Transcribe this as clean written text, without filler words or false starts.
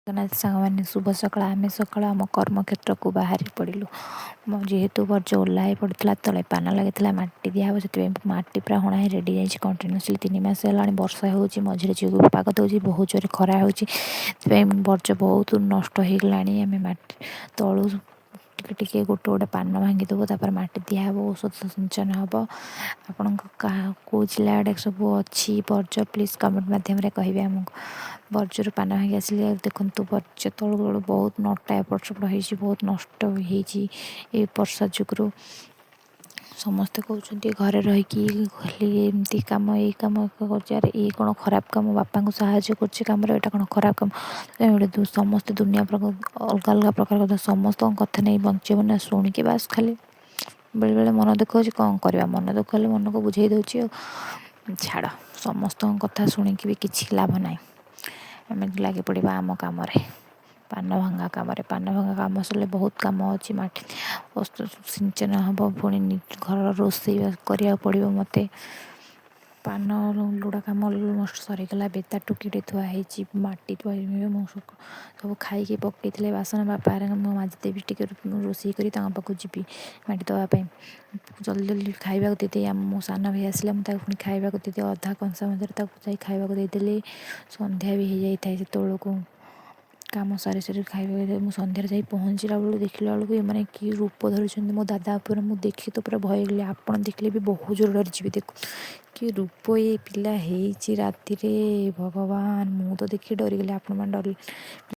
ଜଗନ୍ନାଥ ସାଙ୍ଗମାନେ ଶୁଭ ସକାଳ। ଆମେ ସକାଳ ଆମ କର୍ମକ୍ଷେତ୍ର କୁ ବାହାରି ପଡ଼ିଲୁ। ଯେହେତୁ ବର୍ଜ୍ୟ ଓହ୍ଲା ହେଇ ପଡ଼ିଥିଲା, ତଳେ ପାନ ଲାଗିଥିଲା, ମାଟି ଦିଆହେବ, ସେଥିପାଇଁ ମାଟି ପୁରା ହଣା ହେଇ ରେଡ଼ି ଯାଇଛି। କଣ୍ଟିନ୍ୟୁଅସ୍ଲି 3 ମାସ ହେଲାଣି ବର୍ଷା ହେଉଛି, ମଝିରେ ଯୋଉ ପାଗ ଦେଉଛି ବହୁତ ଜୋରେ ଖରା ହେଉଛି, ସେଥିପାଇଁ ବର୍ଜ୍ୟ ବହୁତ ନଷ୍ଟ ହେଇଗଲାଣି। ଆମେ ମାଟି ତଳୁ ଟିକେ ଗୋଟେ ପାନ ଭାଙ୍ଗି ଦେବୁ, ତାପରେ ମାଟି ଦିଆହେବ, ଔଷଧ ସିଞ୍ଚନ ହେବ। ଆପଣଙ୍କ କେଉଁ ଜିଲ୍ଲା ଆଡ଼େ ସବୁ ଅଛି ବର୍ଜ୍ୟ, ପ୍ଲିଜ୍ କମେଣ୍ଟ ମାଧ୍ୟମରେ କହିବେ ଆମକୁ। ବର୍ଜ୍ୟରୁ ପାନ ଭାଙ୍ଗି ଆସିଲେ ଦେଖନ୍ତୁ, ବର୍ଜ୍ୟ ତଳୁ ବହୁତ ନଟା ଏପଟ ସେପଟ ହେଇଛି, ବହୁତ ନଷ୍ଟ ହେଇଛି ଏ ବର୍ଷା ଯୋଗୁଁ। ସମସ୍ତେ କହୁଛନ୍ତି ଘରେ ରହିକି ଖାଲି ଏମିତି କାମ, ଏଇ କାମ କରୁଛି, ଆରେ ଏଇ କ'ଣ ଖରାପ କାମ? ବାପାଙ୍କୁ ସାହାଯ୍ୟ କରୁଛି କାମରେ, ଏଇଟା କ'ଣ ଖରାପ କାମ? ସମସ୍ତେ ଦୁନିଆ ଅଲଗା ଅଲଗା ପ୍ରକାର କଥା, ସମସ୍ତଙ୍କ କଥା ନେଇ ବଞ୍ଚିବ ନା ଶୁଣିକି ବାସ୍ ଖାଲି ବେଳେବେଳେ ମନ ଦୁଃଖ ହେଉଛି। କ'ଣ କରିବା, ମନ ଦୁଃଖ ହେଲେ ମନକୁ ବୁଝେଇ ଦେଉଛି ଆଉ। ଛାଡ଼, ସମସ୍ତଙ୍କ କଥା ଶୁଣିକି ବି କିଛି ଲାଭ ନାହିଁ। ଆମେ ଲାଗି ପଡ଼ିବା ଆମ କାମରେ, ପାନ ଭଙ୍ଗା କାମରେ। ପାନ ଭଙ୍ଗା କାମ ସରିଲେ ବହୁତ କାମ ଅଛି। ମାଟି ସିଞ୍ଚନ ହେବ, ପୁଣି ଘରର ରୋଷେଇ କରିବାକୁ ପଡ଼ିବ ମୋତେ। ପାନ ଲୁଡ଼ା କାମ ସରିଗଲା, ବେତା ଟୁକିଟେ ଥୁଆ ହେଇଛି, ମାଟି ଥୁଆ ହେଇଛି। ମୁଁ ସବୁ ଖାଇକି ପକାଇଥିଲେ ବାସନ, ବାପା ମୁଁ ମାଜିଦେବି, ଟିକେ ରୋଷେଇ କରି ତାଙ୍କ ପାଖକୁ ଯିବି ମାଟି ଦେବା ପାଇଁ। ଜଲ୍ଦି ଖାଇବାକୁ ଦେଇଦେଇ ମୋ ସାନ ଭାଇ ଆସିଲା, ମୁଁ ତାକୁ ପୁଣି ଖାଇବାକୁ ଦେଇଦେଇ ଅଧା କଂସା ମଧ୍ୟରେ ତାକୁ ଯାଇ ଖାଇବାକୁ ଦେଇଦେଲି। ସନ୍ଧ୍ୟା ବି ହେଇଯାଇଥାଏ ସେତେବେଳକୁ। କାମ ସାରି ଖାଇବା, ମୁଁ ସନ୍ଧ୍ୟାରେ ଯାଇ ପହଞ୍ଚିଲା ବେଳକୁ ଦେଖିଲା ବେଳକୁ ଏମାନେ କି ରୂପ ଧରିଛନ୍ତି। ମୋ ଦାଦା ଉପରେ ମୁଁ ଦେଖି ତ ପୁରା ଭୟ ହେଇଗଲି। ଆପଣ ଦେଖିଲେ ବି ବହୁତ ଜୋର ଡରିଯିବେ। ଦେଖ କି ରୂପ ଏ ପିଲା ହେଇଛି ରାତିରେ, ଭଗବାନ! ମୁଁ ତ ଦେଖି ଡରିଗଲି, ଆପଣମାନେ ଡରିଲେ